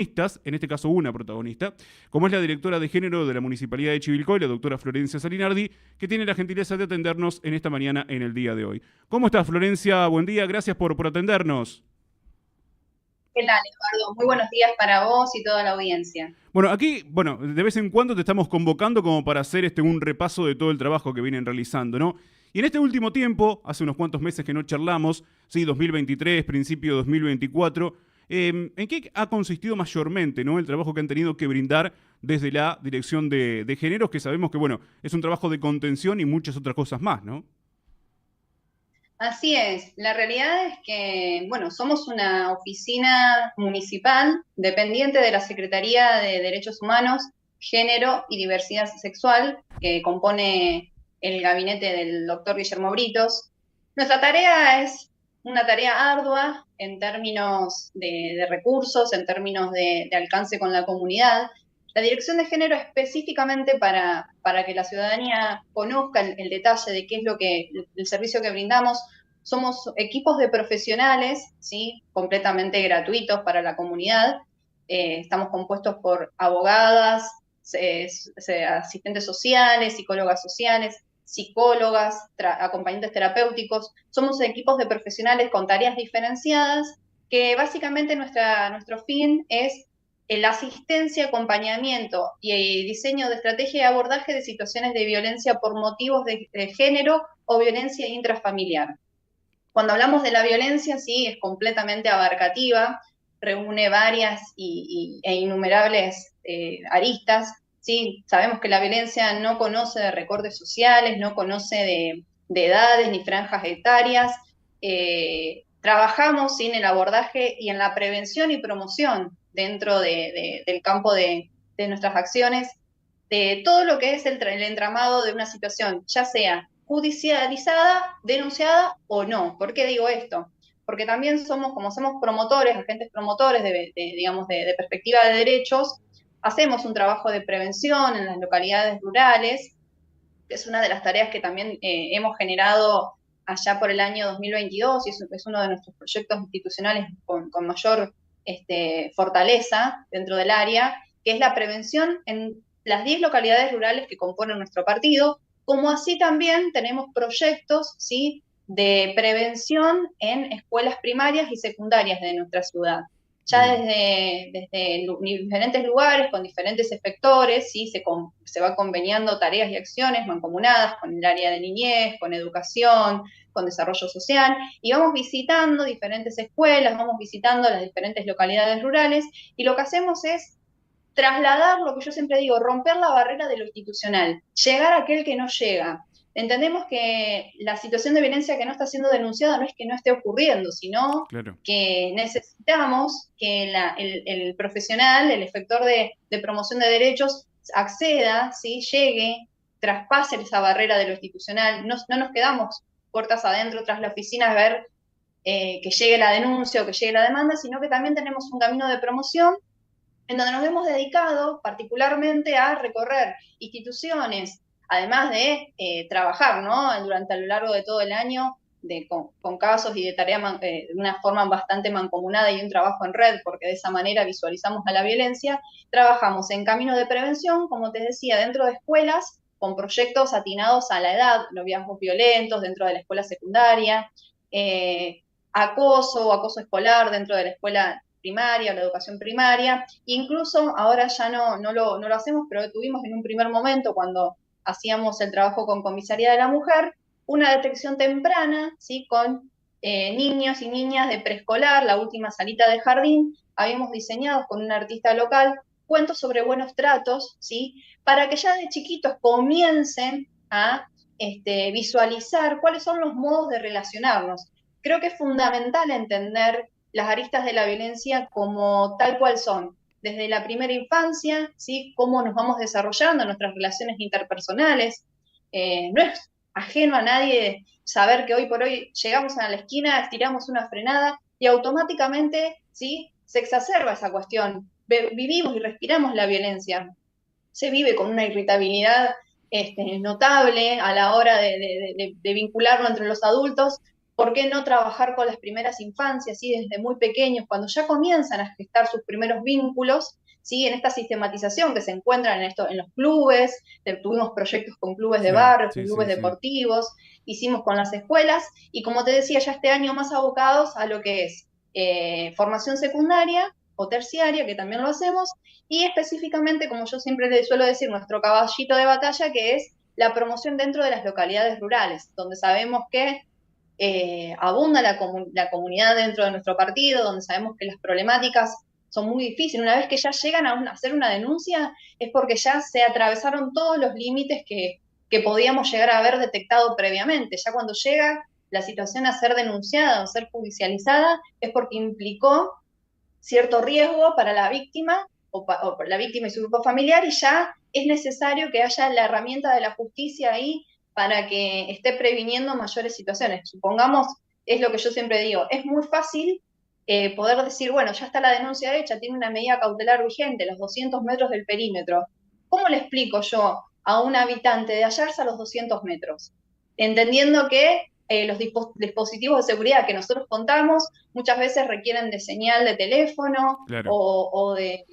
en este caso una protagonista, como es la directora de género de la Municipalidad de Chivilcoy, la doctora Florencia Salinardi, que tiene la gentileza de atendernos en esta mañana, en el día de hoy. ¿Cómo estás, Florencia? Buen día, gracias por atendernos. ¿Qué tal, Eduardo? Muy buenos días para vos y toda la audiencia. Bueno, aquí, de vez en cuando te estamos convocando como para hacer un repaso de todo el trabajo que vienen realizando, ¿no? Y en este último tiempo, hace unos cuantos meses que no charlamos, sí, 2023, principio de 2024, ¿en qué ha consistido mayormente, ¿no? El trabajo que han tenido que brindar desde la Dirección de Géneros, que sabemos que, bueno, es un trabajo de contención y muchas otras cosas más, ¿no? Así es, la realidad es que, bueno, somos una oficina municipal dependiente de la Secretaría de Derechos Humanos, Género y Diversidad Sexual, que compone el gabinete del doctor Guillermo Britos. Nuestra tarea es una tarea ardua en términos de recursos, en términos de alcance con la comunidad. La dirección de género específicamente para que la ciudadanía conozca el detalle de qué es lo que el servicio que brindamos. Somos equipos de profesionales, ¿sí? Completamente gratuitos para la comunidad. Estamos compuestos por abogadas, asistentes sociales, psicólogas sociales, psicólogas, acompañantes terapéuticos. Somos equipos de profesionales con tareas diferenciadas que básicamente nuestro fin es la asistencia, acompañamiento y diseño de estrategia de abordaje de situaciones de violencia por motivos de género o violencia intrafamiliar. Cuando hablamos de la violencia, sí, es completamente abarcativa, reúne varias e innumerables aristas. ¿Sí? Sabemos que la violencia no conoce de recortes sociales, no conoce de edades ni franjas etarias. Trabajamos en el abordaje y en la prevención y promoción dentro del campo de nuestras acciones, de todo lo que es el entramado de una situación, ya sea judicializada, denunciada o no. ¿Por qué digo esto? Porque también somos, como somos promotores, agentes promotores digamos, de perspectiva de derechos, hacemos un trabajo de prevención en las localidades rurales, que es una de las tareas que también hemos generado allá por el año 2022 y es uno de nuestros proyectos institucionales con mayor fortaleza dentro del área, que es la prevención en las 10 localidades rurales que componen nuestro partido, como así también tenemos proyectos, ¿sí?, de prevención en escuelas primarias y secundarias de nuestra ciudad. Ya Bien. desde diferentes lugares, con diferentes efectores, ¿sí? Se va conveniando tareas y acciones mancomunadas con el área de niñez, con educación, con desarrollo social, y vamos visitando diferentes escuelas, vamos visitando las diferentes localidades rurales, y lo que hacemos es trasladar lo que yo siempre digo, romper la barrera de lo institucional, llegar a aquel que no llega. Entendemos que la situación de violencia que no está siendo denunciada no es que no esté ocurriendo, sino Claro. que necesitamos que el profesional, el efector de promoción de derechos, acceda, ¿sí?, llegue, traspase esa barrera de lo institucional. No nos quedamos puertas adentro tras la oficina a ver que llegue la denuncia o que llegue la demanda, sino que también tenemos un camino de promoción en donde nos hemos dedicado particularmente a recorrer instituciones, además de trabajar, ¿no?, durante a lo largo de todo el año con casos y de tareas de una forma bastante mancomunada y un trabajo en red, porque de esa manera visualizamos a la violencia. Trabajamos en caminos de prevención, como te decía, dentro de escuelas, con proyectos atinados a la edad, noviazgos violentos dentro de la escuela secundaria, acoso escolar dentro de la escuela primaria o la educación primaria. Incluso ahora ya no lo hacemos, pero tuvimos en un primer momento, cuando hacíamos el trabajo con Comisaría de la Mujer, una detección temprana, ¿sí?, con niños y niñas de preescolar, la última salita de jardín. Habíamos diseñado con un artista local cuentos sobre buenos tratos, ¿sí?, para que ya de chiquitos comiencen a visualizar cuáles son los modos de relacionarnos. Creo que es fundamental entender las aristas de la violencia como tal cual son, desde la primera infancia, ¿sí?, cómo nos vamos desarrollando en nuestras relaciones interpersonales. No es ajeno a nadie saber que hoy por hoy llegamos a la esquina, estiramos una frenada y automáticamente, ¿sí?, se exacerba esa cuestión. Vivimos y respiramos la violencia. Se vive con una irritabilidad notable a la hora de vincularlo entre los adultos, ¿Por qué no trabajar con las primeras infancias, ¿sí? Desde muy pequeños, cuando ya comienzan a gestar sus primeros vínculos, ¿sí? En esta sistematización que se encuentran en los clubes, tuvimos proyectos con clubes de Sí, barrio, sí, clubes sí, sí. deportivos, hicimos con las escuelas, y como te decía, ya este año más abocados a lo que es formación secundaria o terciaria, que también lo hacemos, y específicamente, como yo siempre le suelo decir, nuestro caballito de batalla, que es la promoción dentro de las localidades rurales, donde sabemos que abunda la comunidad dentro de nuestro partido, donde sabemos que las problemáticas son muy difíciles. Una vez que ya llegan a hacer una denuncia, es porque ya se atravesaron todos los límites que podíamos llegar a haber detectado previamente. Ya cuando llega la situación a ser denunciada o ser judicializada, es porque implicó cierto riesgo para la víctima o para la víctima y su grupo familiar, y ya es necesario que haya la herramienta de la justicia ahí para que esté previniendo mayores situaciones. Supongamos, es lo que yo siempre digo, es muy fácil poder decir, bueno, ya está la denuncia hecha, tiene una medida cautelar vigente, los 200 metros del perímetro. ¿Cómo le explico yo a un habitante de Ayarza a los 200 metros? Entendiendo que los dispositivos de seguridad que nosotros contamos muchas veces requieren de señal de teléfono Claro. o de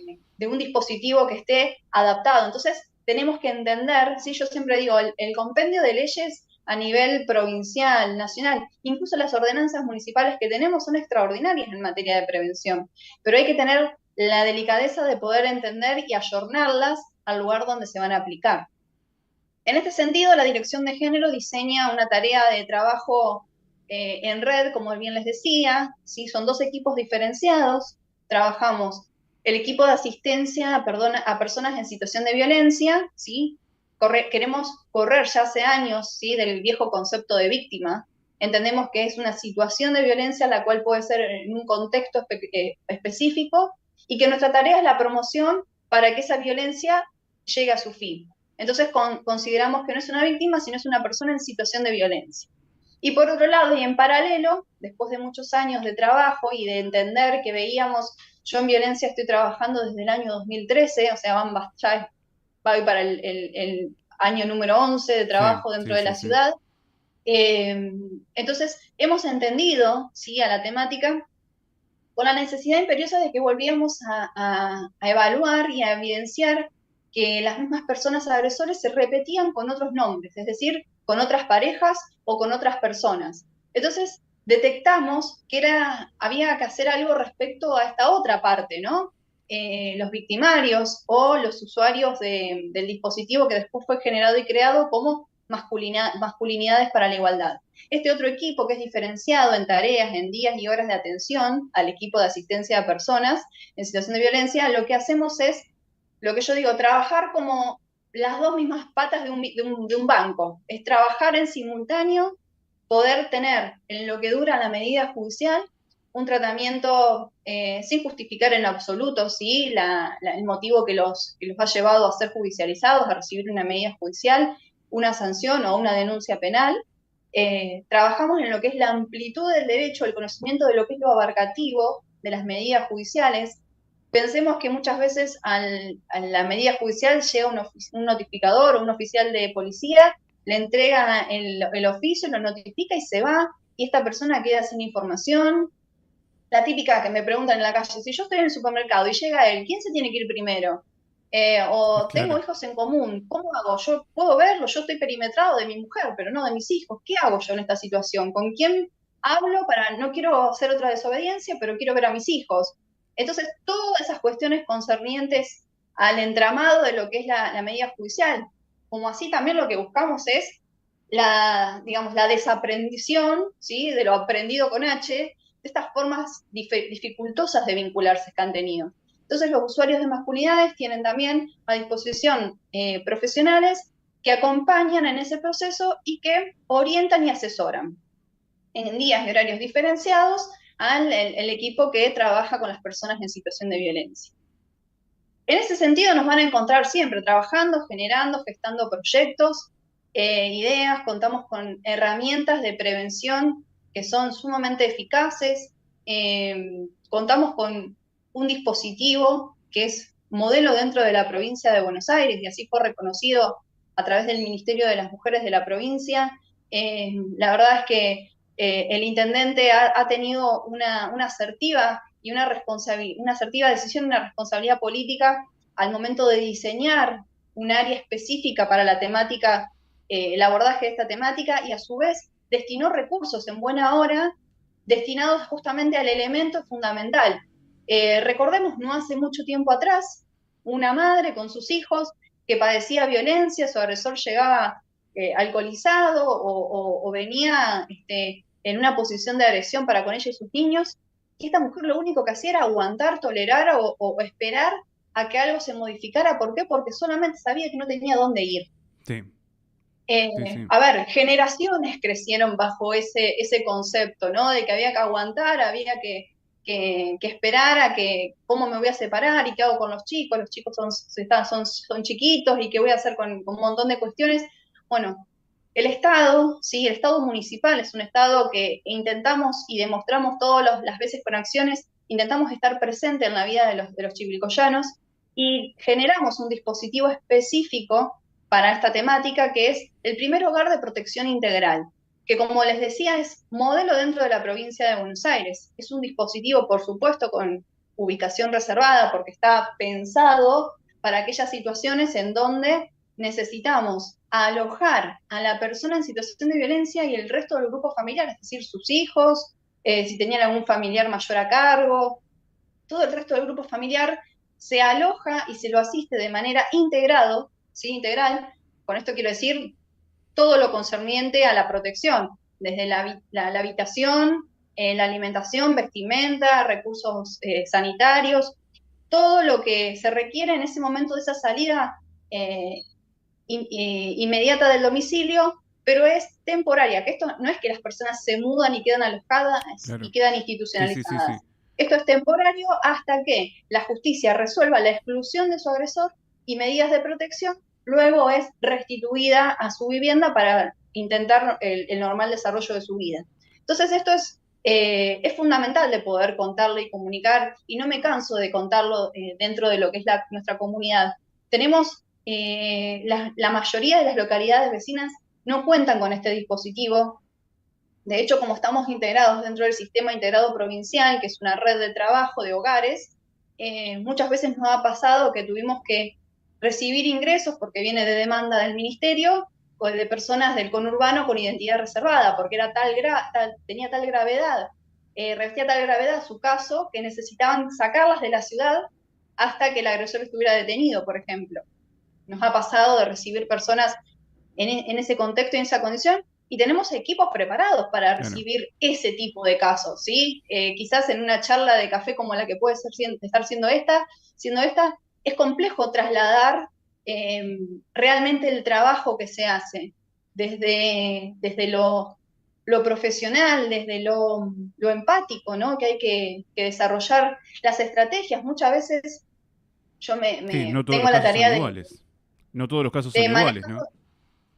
un dispositivo que esté adaptado. Entonces, tenemos que entender, ¿sí? Yo siempre digo, el compendio de leyes a nivel provincial, nacional, incluso las ordenanzas municipales que tenemos son extraordinarias en materia de prevención, pero hay que tener la delicadeza de poder entender y ayornarlas al lugar donde se van a aplicar. En este sentido, la Dirección de Género diseña una tarea de trabajo en red, como bien les decía, ¿sí? Son dos equipos diferenciados. Trabajamos el equipo de asistencia a personas en situación de violencia, ¿sí? Queremos correr ya hace años, ¿sí? Del viejo concepto de víctima. Entendemos que es una situación de violencia la cual puede ser en un contexto específico, y que nuestra tarea es la promoción para que esa violencia llegue a su fin. Entonces consideramos que no es una víctima, sino es una persona en situación de violencia. Y por otro lado, y en paralelo, después de muchos años de trabajo y de entender que veíamos, yo en violencia estoy trabajando desde el año 2013, o sea, ya va para el año número 11 de Sí, trabajo dentro sí, de sí, la sí. ciudad. Entonces, hemos entendido, ¿sí? A la temática con la necesidad imperiosa de que volviéramos a evaluar y a evidenciar que las mismas personas agresores se repetían con otros nombres, es decir, con otras parejas o con otras personas. Entonces, detectamos que había que hacer algo respecto a esta otra parte, ¿no? Los victimarios o los usuarios del dispositivo que después fue generado y creado como masculinidades para la igualdad. Este otro equipo, que es diferenciado en tareas, en días y horas de atención al equipo de asistencia a personas en situación de violencia, lo que hacemos es, lo que yo digo, trabajar como las dos mismas patas de un banco. Es trabajar en simultáneo, poder tener en lo que dura la medida judicial un tratamiento sin justificar en absoluto, ¿sí? El motivo que los ha llevado a ser judicializados, a recibir una medida judicial, una sanción o una denuncia penal. Trabajamos en lo que es la amplitud del derecho, el conocimiento de lo que es lo abarcativo de las medidas judiciales. Pensemos que muchas veces a la medida judicial llega un notificador o un oficial de policía, le entrega el oficio, lo notifica y se va, y esta persona queda sin información. La típica que me preguntan en la calle, si yo estoy en el supermercado y llega él, ¿quién se tiene que ir primero? O tengo Claro. hijos en común, ¿cómo hago? Yo puedo verlo, yo estoy perimetrado de mi mujer, pero no de mis hijos. ¿Qué hago yo en esta situación? ¿Con quién hablo no quiero hacer otra desobediencia, pero quiero ver a mis hijos? Entonces, todas esas cuestiones concernientes al entramado de lo que es la medida judicial, como así también lo que buscamos es digamos, la desaprendición, ¿sí? De lo aprendido con H, de estas formas dificultosas de vincularse que han tenido. Entonces, los usuarios de masculinidades tienen también a disposición profesionales que acompañan en ese proceso y que orientan y asesoran en días y horarios diferenciados al el equipo que trabaja con las personas en situación de violencia. En ese sentido nos van a encontrar siempre trabajando, generando, gestando proyectos, ideas, contamos con herramientas de prevención que son sumamente eficaces, contamos con un dispositivo que es modelo dentro de la provincia de Buenos Aires y así fue reconocido a través del Ministerio de las Mujeres de la provincia. La verdad es que el intendente ha tenido una asertiva y una asertiva decisión, una responsabilidad política al momento de diseñar un área específica para la temática, el abordaje de esta temática, y a su vez destinó recursos en buena hora destinados justamente al elemento fundamental. Recordemos, no hace mucho tiempo atrás, una madre con sus hijos que padecía violencia, su agresor llegaba alcoholizado o venía en una posición de agresión para con ella y sus niños, y esta mujer lo único que hacía era aguantar, tolerar o esperar a que algo se modificara. ¿Por qué? Porque solamente sabía que no tenía dónde ir. Sí, sí, sí. A ver, generaciones crecieron bajo ese concepto, ¿no? De que había que aguantar, había que esperar a que cómo me voy a separar y qué hago con los chicos son chiquitos y qué voy a hacer con un montón de cuestiones. Bueno, el Estado, sí, el Estado municipal es un Estado que intentamos y demostramos todas las veces con acciones, intentamos estar presente en la vida de los chivilcoyanos y generamos un dispositivo específico para esta temática, que es el primer hogar de protección integral, que como les decía es modelo dentro de la provincia de Buenos Aires. Es un dispositivo, por supuesto, con ubicación reservada, porque está pensado para aquellas situaciones en donde necesitamos alojar a la persona en situación de violencia y el resto del grupo familiar, es decir, sus hijos, si tenían algún familiar mayor a cargo, todo el resto del grupo familiar se aloja y se lo asiste de manera integrado, ¿sí? Integral. Con esto quiero decir todo lo concerniente a la protección, desde la habitación, la alimentación, vestimenta, recursos sanitarios, todo lo que se requiere en ese momento de esa salida inmediata del domicilio, pero es temporaria, que esto no es que las personas se mudan y quedan alojadas Claro. y quedan Sí, sí, sí, sí. institucionalizadas. Esto es temporario hasta que la justicia resuelva la exclusión de su agresor y medidas de protección, luego es restituida a su vivienda para intentar el normal desarrollo de su vida. Entonces esto es fundamental de poder contarlo y comunicar, y no me canso de contarlo dentro de lo que es nuestra comunidad. Tenemos la mayoría de las localidades vecinas no cuentan con este dispositivo. De hecho, como estamos integrados dentro del sistema integrado provincial, que es una red de trabajo de hogares, muchas veces nos ha pasado que tuvimos que recibir ingresos porque viene de demanda del ministerio o de personas del conurbano con identidad reservada, porque era tenía tal gravedad, revestía tal gravedad su caso, que necesitaban sacarlas de la ciudad hasta que el agresor estuviera detenido, por ejemplo. Nos ha pasado de recibir personas en ese contexto y en esa condición, y tenemos equipos preparados para Claro. recibir ese tipo de casos, ¿sí? Quizás en una charla de café como la que puede estar siendo esta, es complejo trasladar realmente el trabajo que se hace desde lo profesional, desde lo empático, ¿no? Que hay que desarrollar las estrategias. Muchas veces yo Sí, no todos tengo los la casos son tarea iguales. No todos los casos son de iguales, manejar. ¿no?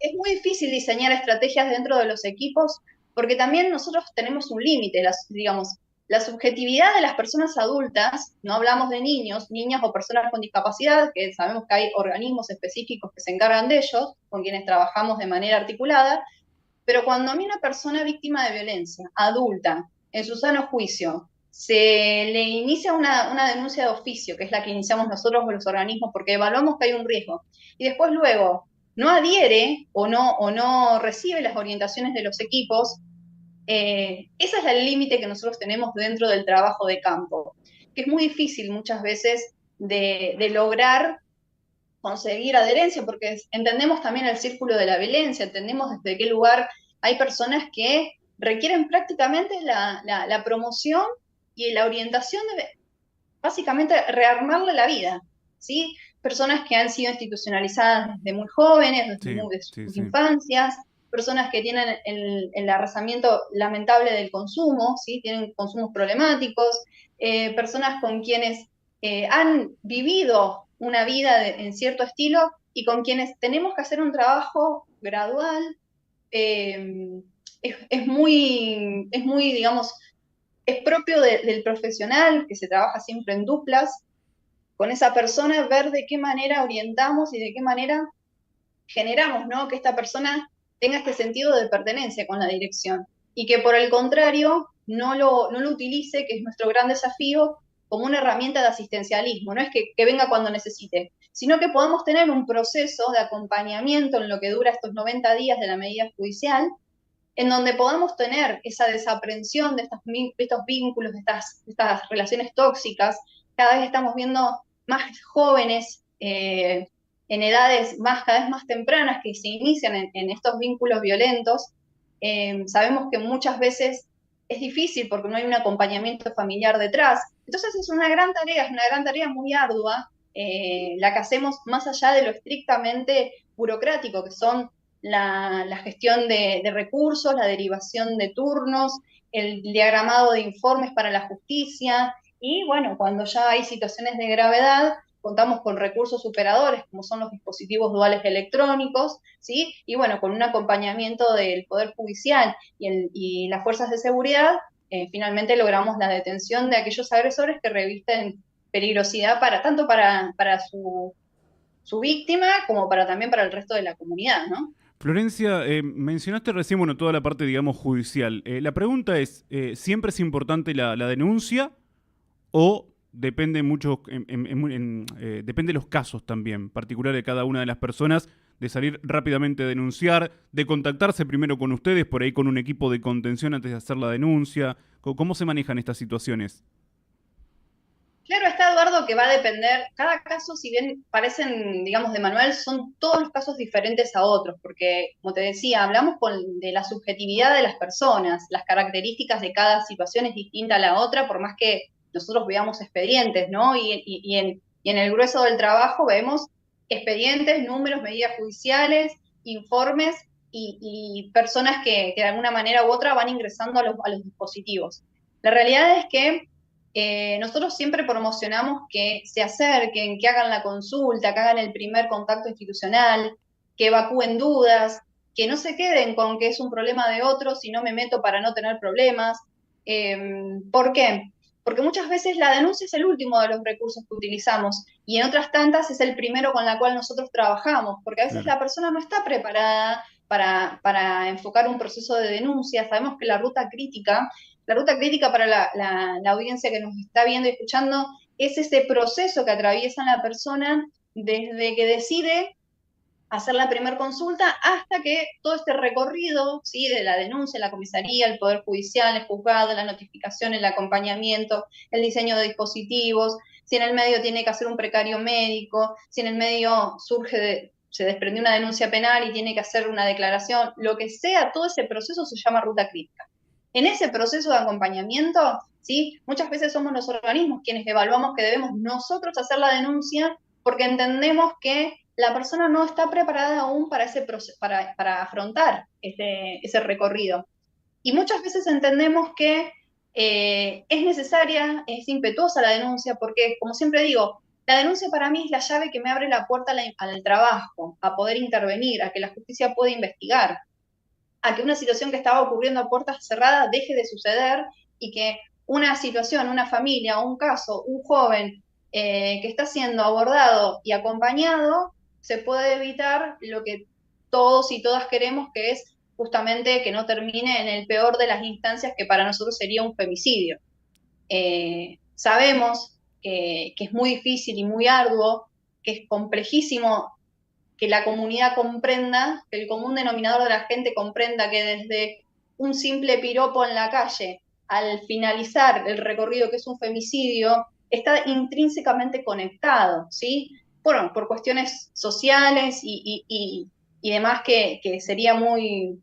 Es muy difícil diseñar estrategias dentro de los equipos porque también nosotros tenemos un límite, digamos, la subjetividad de las personas adultas, no hablamos de niños, niñas o personas con discapacidad, que sabemos que hay organismos específicos que se encargan de ellos, con quienes trabajamos de manera articulada, pero cuando a mí una persona víctima de violencia, adulta, en su sano juicio, se le inicia una denuncia de oficio, que es la que iniciamos nosotros con los organismos, porque evaluamos que hay un riesgo, y después luego no adhiere o no recibe las orientaciones de los equipos, ese es el límite que nosotros tenemos dentro del trabajo de campo, que es muy difícil muchas veces de lograr conseguir adherencia, porque entendemos también el círculo de la violencia, entendemos desde qué lugar hay personas que requieren prácticamente la promoción y la orientación de básicamente rearmarle la vida, ¿sí? Personas que han sido institucionalizadas desde muy jóvenes, Sí, desde sí, sus sí. infancias, personas que tienen el arrasamiento lamentable del consumo, ¿sí? Tienen consumos problemáticos, personas con quienes han vivido una vida en cierto estilo y con quienes tenemos que hacer un trabajo gradual. eh, es muy, digamos, es propio del profesional que se trabaja siempre en duplas con esa persona, ver de qué manera orientamos y de qué manera generamos, ¿no? Que esta persona tenga este sentido de pertenencia con la dirección. y que por el contrario no lo utilice, que es nuestro gran desafío, como una herramienta de asistencialismo. No es que venga cuando necesite, sino que podamos tener un proceso de acompañamiento en lo que dura estos 90 días de la medida judicial, en donde podamos tener esa desaprensión de estos vínculos, de estas relaciones tóxicas. Cada vez estamos viendo más jóvenes en edades cada vez más tempranas que se inician en estos vínculos violentos. Sabemos que muchas veces es difícil porque no hay un acompañamiento familiar detrás. Entonces es una gran tarea muy ardua, la que hacemos más allá de lo estrictamente burocrático, que son la gestión de recursos, la derivación de turnos, el diagramado de informes para la justicia, y bueno, cuando ya hay situaciones de gravedad, contamos con recursos superadores, como son los dispositivos duales electrónicos, ¿sí? Y bueno, con un acompañamiento del Poder Judicial y las fuerzas de seguridad, finalmente logramos la detención de aquellos agresores que revisten peligrosidad tanto para su víctima como también para el resto de la comunidad, ¿no? Florencia, mencionaste recién, bueno, toda la parte, digamos, judicial. La pregunta es, ¿siempre es importante la denuncia o depende mucho, depende de los casos también, particular de cada una de las personas, de salir rápidamente a denunciar, de contactarse primero con ustedes, por ahí con un equipo de contención antes de hacer la denuncia? ¿Cómo se manejan estas situaciones? Claro está, Eduardo, que va a depender, cada caso, si bien parecen, digamos, de manual, son todos los casos diferentes a otros, porque, como te decía, hablamos de la subjetividad de las personas, las características de cada situación es distinta a la otra, por más que nosotros veamos expedientes, ¿no? Y en el grueso del trabajo vemos expedientes, números, medidas judiciales, informes y personas que de alguna manera u otra van ingresando a los dispositivos. La realidad es que nosotros siempre promocionamos que se acerquen, que hagan la consulta, que hagan el primer contacto institucional, que evacúen dudas, que no se queden con que es un problema de otros y no me meto para no tener problemas. ¿Por qué? Porque muchas veces la denuncia es el último de los recursos que utilizamos y en otras tantas es el primero con la cual nosotros trabajamos, porque a veces Claro. la persona no está preparada para enfocar un proceso de denuncia. Sabemos que la ruta crítica para la audiencia que nos está viendo y escuchando es ese proceso que atraviesa la persona desde que decide hacer la primera consulta hasta que todo este recorrido, ¿sí? De la denuncia, la comisaría, el Poder Judicial, el juzgado, la notificación, el acompañamiento, el diseño de dispositivos, si en el medio tiene que hacer un precario médico, si en el medio se desprendió una denuncia penal y tiene que hacer una declaración, lo que sea, todo ese proceso se llama ruta crítica. En ese proceso de acompañamiento, ¿sí? Muchas veces somos los organismos quienes evaluamos que debemos nosotros hacer la denuncia porque entendemos que la persona no está preparada aún para ese proceso, para afrontar ese recorrido. Y muchas veces entendemos que es necesaria, es impetuosa la denuncia, porque, como siempre digo, la denuncia para mí es la llave que me abre la puerta al trabajo, a poder intervenir, a que la justicia pueda investigar, a que una situación que estaba ocurriendo a puertas cerradas deje de suceder y que una situación, una familia, un caso, un joven que está siendo abordado y acompañado, se puede evitar lo que todos y todas queremos, que es justamente que no termine en el peor de las instancias, que para nosotros sería un femicidio. Sabemos que es muy difícil y muy arduo, que es complejísimo que la comunidad comprenda, que el común denominador de la gente comprenda que desde un simple piropo en la calle, al finalizar el recorrido que es un femicidio, está intrínsecamente conectado, ¿sí? Bueno, por cuestiones sociales y demás que sería muy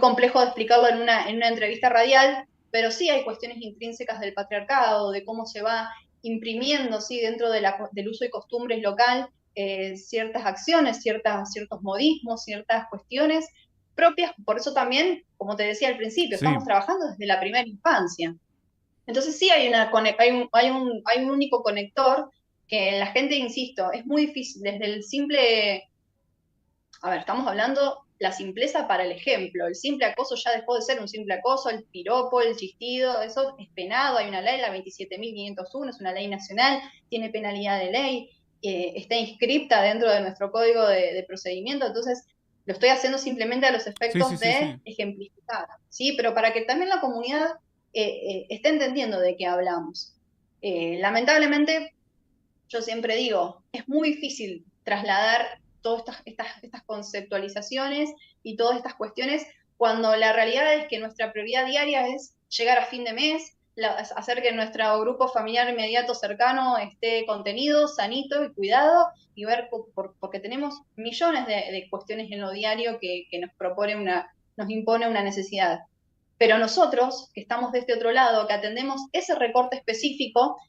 complejo de explicarlo en una entrevista radial, pero sí hay cuestiones intrínsecas del patriarcado, de cómo se va imprimiendo, ¿sí? Dentro del uso y costumbres local, ciertas acciones, ciertos modismos, ciertas cuestiones propias. Por eso también, como te decía al principio, estamos Sí. trabajando desde la primera infancia. Entonces sí hay un único conector que la gente, insisto, es muy difícil desde el simple. A ver, estamos hablando la simpleza para el ejemplo. El simple acoso ya dejó de ser un simple acoso, el piropo, el chistido, eso es penado. Hay una ley, la 27.501, es una ley nacional, tiene penalidad de ley, está inscripta dentro de nuestro código de procedimiento. Entonces, Lo estoy haciendo simplemente a los Sí, sí, efectos sí, de sí. ejemplificar, ¿sí? Pero para que también la comunidad esté entendiendo de qué hablamos. Lamentablemente, yo siempre digo, es muy difícil trasladar todas estas conceptualizaciones y todas estas cuestiones cuando la realidad es que nuestra prioridad diaria es llegar a fin de mes, hacer que nuestro grupo familiar inmediato cercano esté contenido, sanito y cuidado, y ver, porque tenemos millones de cuestiones en lo diario que nos impone una necesidad. Pero nosotros, que estamos de este otro lado, que atendemos ese recorte específico,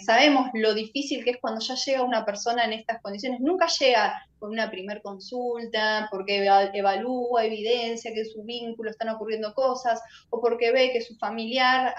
sabemos lo difícil que es cuando ya llega una persona en estas condiciones. Nunca llega con una primer consulta, porque evalúa, evidencia que en su vínculo están ocurriendo cosas, o porque ve que su familiar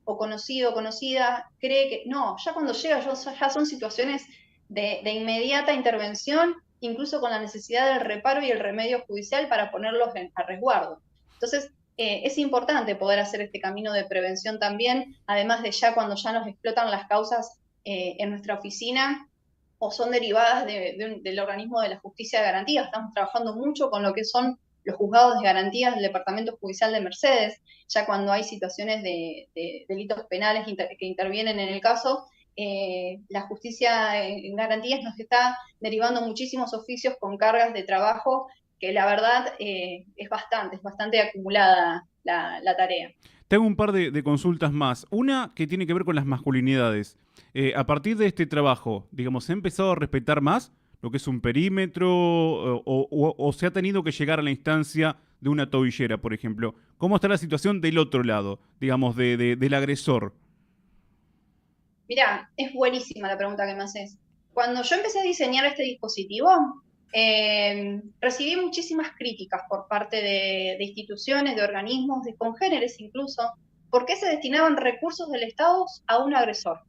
o conocido o conocida cree que... No, ya cuando llega ya son situaciones de inmediata intervención, incluso con la necesidad del reparo y el remedio judicial para ponerlos a resguardo. Entonces, es importante poder hacer este camino de prevención también, además de ya cuando ya nos explotan las causas en nuestra oficina o son derivadas del organismo de la justicia de garantía. Estamos trabajando mucho con lo que son los juzgados de garantías del Departamento Judicial de Mercedes, ya cuando hay situaciones de delitos penales que intervienen en el caso. La justicia en garantías nos está derivando muchísimos oficios con cargas de trabajo que la verdad es bastante acumulada la tarea. Tengo un par de consultas más. Una que tiene que ver con las masculinidades. A partir de este trabajo, digamos, ¿se ha empezado a respetar más lo que es un perímetro o se ha tenido que llegar a la instancia de una tobillera, por ejemplo? ¿Cómo está la situación del otro lado, digamos, del agresor? Mirá, es buenísima la pregunta que me haces. Cuando yo empecé a diseñar este dispositivo, recibí muchísimas críticas por parte de instituciones, de organismos, de congéneres incluso, por qué se destinaban recursos del Estado a un agresor.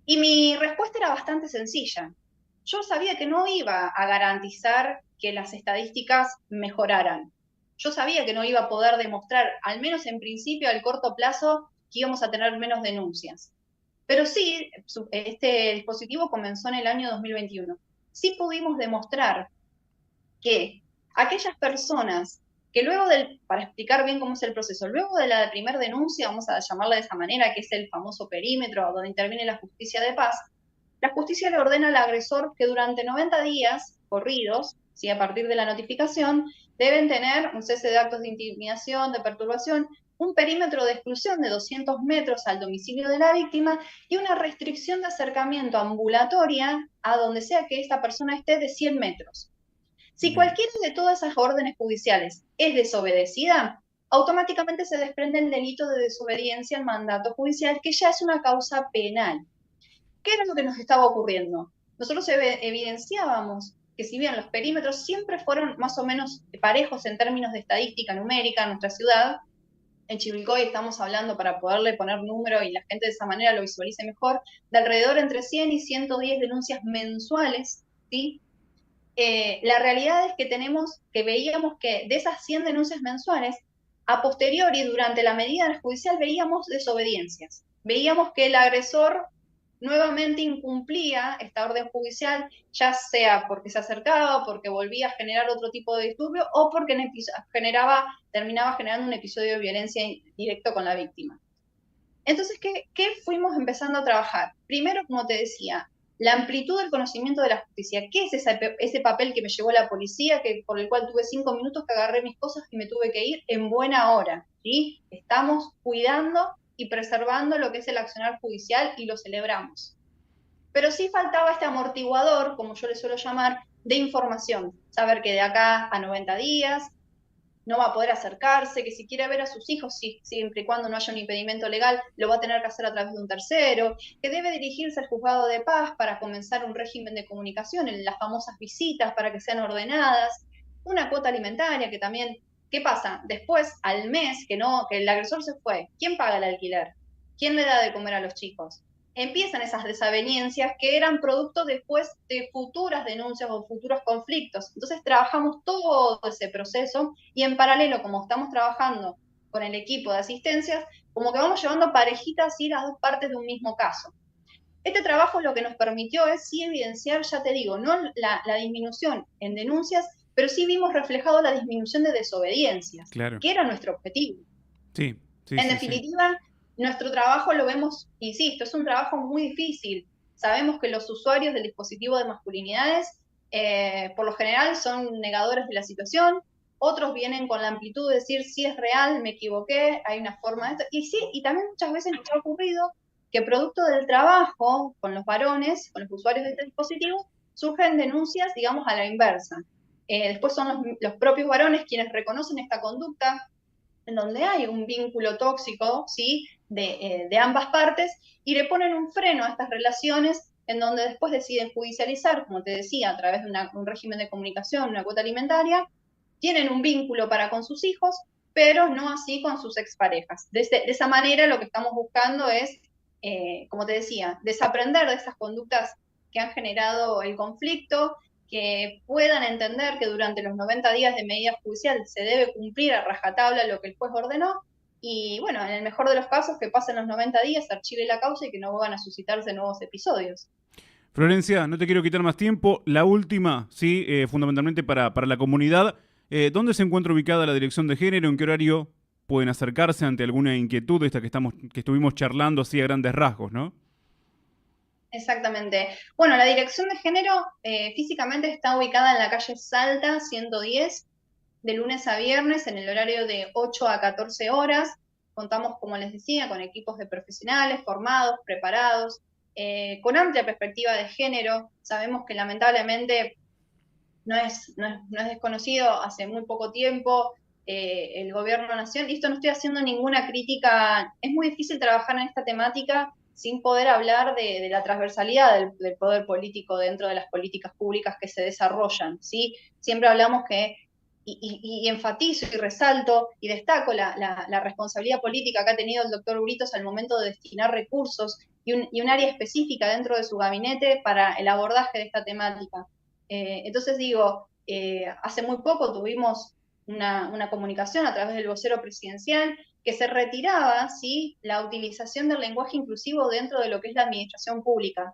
Y mi respuesta era bastante sencilla. Yo sabía que no iba a garantizar que las estadísticas mejoraran. Yo sabía que no iba a poder demostrar, al menos en principio, al corto plazo, que íbamos a tener menos denuncias. Pero sí, este dispositivo comenzó en el año 2021. Sí pudimos demostrar que aquellas personas que luego para explicar bien cómo es el proceso, luego de la primera denuncia, vamos a llamarla de esa manera, que es el famoso perímetro donde interviene la justicia de paz, la justicia le ordena al agresor que durante 90 días corridos, ¿sí? A partir de la notificación, deben tener un cese de actos de intimidación, de perturbación, un perímetro de exclusión de 200 metros al domicilio de la víctima y una restricción de acercamiento ambulatoria a donde sea que esta persona esté de 100 metros. Si Bien. cualquiera de todas esas órdenes judiciales es desobedecida, automáticamente se desprende el delito de desobediencia al mandato judicial, que ya es una causa penal. ¿Qué era lo que nos estaba ocurriendo? Nosotros evidenciábamos que si bien los perímetros siempre fueron más o menos parejos en términos de estadística numérica en nuestra ciudad, en Chivilcoy estamos hablando para poderle poner número y la gente de esa manera lo visualice mejor, de alrededor entre 100 y 110 denuncias mensuales, ¿sí? La realidad es que veíamos que de esas 100 denuncias mensuales, a posteriori, durante la medida judicial, veíamos desobediencias. Veíamos que el agresor nuevamente incumplía esta orden judicial, ya sea porque se acercaba, porque volvía a generar otro tipo de disturbio o porque terminaba generando un episodio de violencia directo con la víctima. Entonces, ¿qué fuimos empezando a trabajar? Primero, como te decía, la amplitud del conocimiento de la justicia. ¿Qué es ese papel que me llevó la policía, por el cual tuve 5 minutos que agarré mis cosas y me tuve que ir en buena hora? ¿Sí? Estamos cuidando y preservando lo que es el accionar judicial y lo celebramos. Pero sí faltaba este amortiguador, como yo le suelo llamar, de información. Saber que de acá a 90 días no va a poder acercarse, que si quiere ver a sus hijos, siempre y cuando no haya un impedimento legal, lo va a tener que hacer a través de un tercero, que debe dirigirse al juzgado de paz para comenzar un régimen de comunicación, en las famosas visitas para que sean ordenadas, una cuota alimentaria que también, ¿qué pasa? Después, al mes que el agresor se fue, ¿quién paga el alquiler? ¿Quién le da de comer a los chicos? Empiezan esas desavenencias que eran producto después de futuras denuncias o futuros conflictos. Entonces trabajamos todo ese proceso y en paralelo, como estamos trabajando con el equipo de asistencias, como que vamos llevando parejitas y las dos partes de un mismo caso. Este trabajo lo que nos permitió es sí evidenciar, ya te digo, no la disminución en denuncias, pero sí vimos reflejado la disminución de desobediencias, Claro. que era nuestro objetivo. Sí, sí, En sí, sí. definitiva, nuestro trabajo lo vemos, insisto, es un trabajo muy difícil. Sabemos que los usuarios del dispositivo de masculinidades, por lo general, son negadores de la situación. Otros vienen con la amplitud de decir, sí es real, me equivoqué, hay una forma de esto. Y sí, y también muchas veces nos ha ocurrido que producto del trabajo con los varones, con los usuarios de este dispositivo, surgen denuncias, digamos, a la inversa. Después son los propios varones quienes reconocen esta conducta, en donde hay un vínculo tóxico, ¿sí? De ambas partes, y le ponen un freno a estas relaciones, en donde después deciden judicializar, como te decía, a través de un régimen de comunicación, una cuota alimentaria, tienen un vínculo para con sus hijos, pero no así con sus exparejas. De esa manera lo que estamos buscando es, como te decía, desaprender de esas conductas que han generado el conflicto, que puedan entender que durante los 90 días de medida judicial se debe cumplir a rajatabla lo que el juez ordenó, y bueno, en el mejor de los casos, que pasen los 90 días, archive la causa y que no vuelvan a suscitarse nuevos episodios. Florencia, no te quiero quitar más tiempo. La última, sí, fundamentalmente para la comunidad. ¿Dónde se encuentra ubicada la Dirección de Género? ¿En qué horario pueden acercarse ante alguna inquietud esta que estuvimos charlando así a grandes rasgos, ¿no? Exactamente. Bueno, la Dirección de Género físicamente está ubicada en la calle Salta 110, de lunes a viernes, en el horario de 8 a 14 horas. Contamos, como les decía, con equipos de profesionales formados, preparados, con amplia perspectiva de género. Sabemos que lamentablemente no es desconocido, hace muy poco tiempo el gobierno nacional, y esto no estoy haciendo ninguna crítica, es muy difícil trabajar en esta temática sin poder hablar de la transversalidad del poder político dentro de las políticas públicas que se desarrollan, ¿sí? Siempre hablamos que, y enfatizo y resalto y destaco la responsabilidad política que ha tenido el doctor Uritos al momento de destinar recursos y un área específica dentro de su gabinete para el abordaje de esta temática. Entonces digo, hace muy poco tuvimos una comunicación a través del vocero presidencial que se retiraba, ¿sí?, la utilización del lenguaje inclusivo dentro de lo que es la administración pública.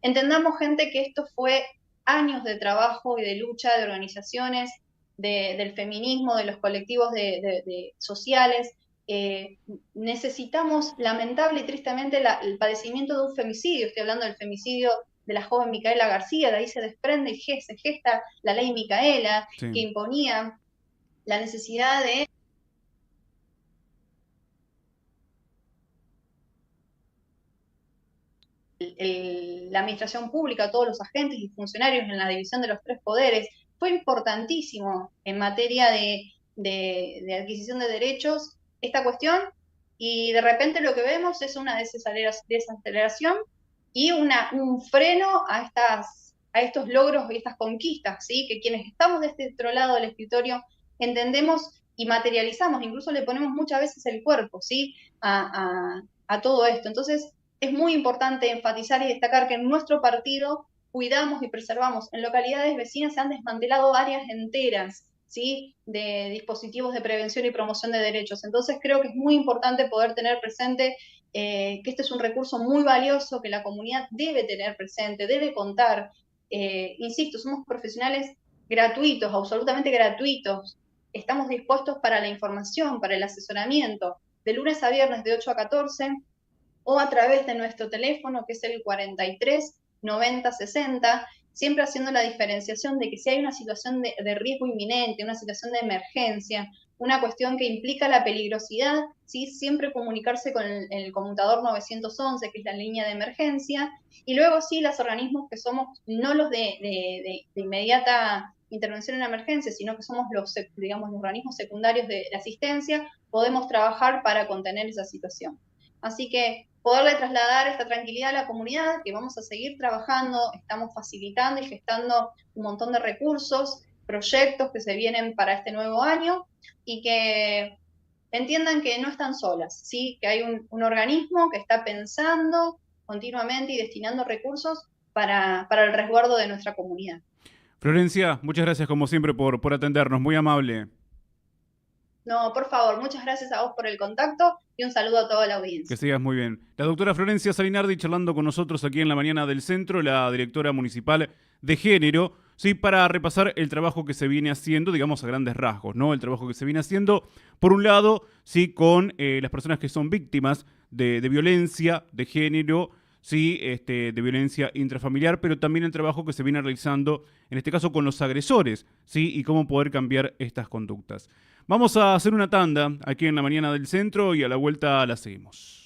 Entendamos, gente, que esto fue años de trabajo y de lucha de organizaciones, del feminismo, de los colectivos sociales. Necesitamos, lamentable y tristemente, el padecimiento de un femicidio. Estoy hablando del femicidio de la joven Micaela García. De ahí se desprende y se gesta la ley Micaela, que Sí. imponía la necesidad de la administración pública, todos los agentes y funcionarios en la división de los tres poderes. Fue importantísimo en materia de adquisición de derechos esta cuestión, y de repente lo que vemos es una desaceleración y un freno a estos logros y estas conquistas, ¿sí?, que quienes estamos de este otro lado del escritorio entendemos y materializamos, incluso le ponemos muchas veces el cuerpo, ¿sí?, a todo esto. Entonces, es muy importante enfatizar y destacar que en nuestro partido cuidamos y preservamos. En localidades vecinas se han desmantelado áreas enteras, ¿sí?, de dispositivos de prevención y promoción de derechos. Entonces creo que es muy importante poder tener presente que este es un recurso muy valioso que la comunidad debe tener presente, debe contar. Insisto, somos profesionales gratuitos, absolutamente gratuitos. Estamos dispuestos para la información, para el asesoramiento, de lunes a viernes de 8 a 14, o a través de nuestro teléfono, que es el 43 90 60, siempre haciendo la diferenciación de que si hay una situación de riesgo inminente, una situación de emergencia, una cuestión que implica la peligrosidad, ¿sí?, siempre comunicarse con el conmutador 911, que es la línea de emergencia, y luego sí, los organismos que somos, no los de inmediata intervención en emergencia, sino que somos digamos, los organismos secundarios de asistencia, podemos trabajar para contener esa situación. Así que poderle trasladar esta tranquilidad a la comunidad, que vamos a seguir trabajando, estamos facilitando y gestando un montón de recursos, proyectos que se vienen para este nuevo año, y que entiendan que no están solas, ¿sí?, que hay un organismo que está pensando continuamente y destinando recursos para el resguardo de nuestra comunidad. Florencia, muchas gracias como siempre por atendernos, muy amable. No, por favor, muchas gracias a vos por el contacto y un saludo a toda la Que audiencia. sigas muy bien. La doctora Florencia Salinardi charlando con nosotros aquí en la mañana del centro, la directora municipal de género. sí, para repasar el trabajo que se viene haciendo, digamos a grandes rasgos, ¿no? El trabajo que se viene haciendo, por un lado, sí, con las personas que son víctimas de violencia de género, sí, de violencia intrafamiliar, pero también el trabajo que se viene realizando, en este caso, con los agresores, sí, y cómo poder cambiar estas conductas. Vamos a hacer una tanda aquí en la mañana del centro y a la vuelta la seguimos.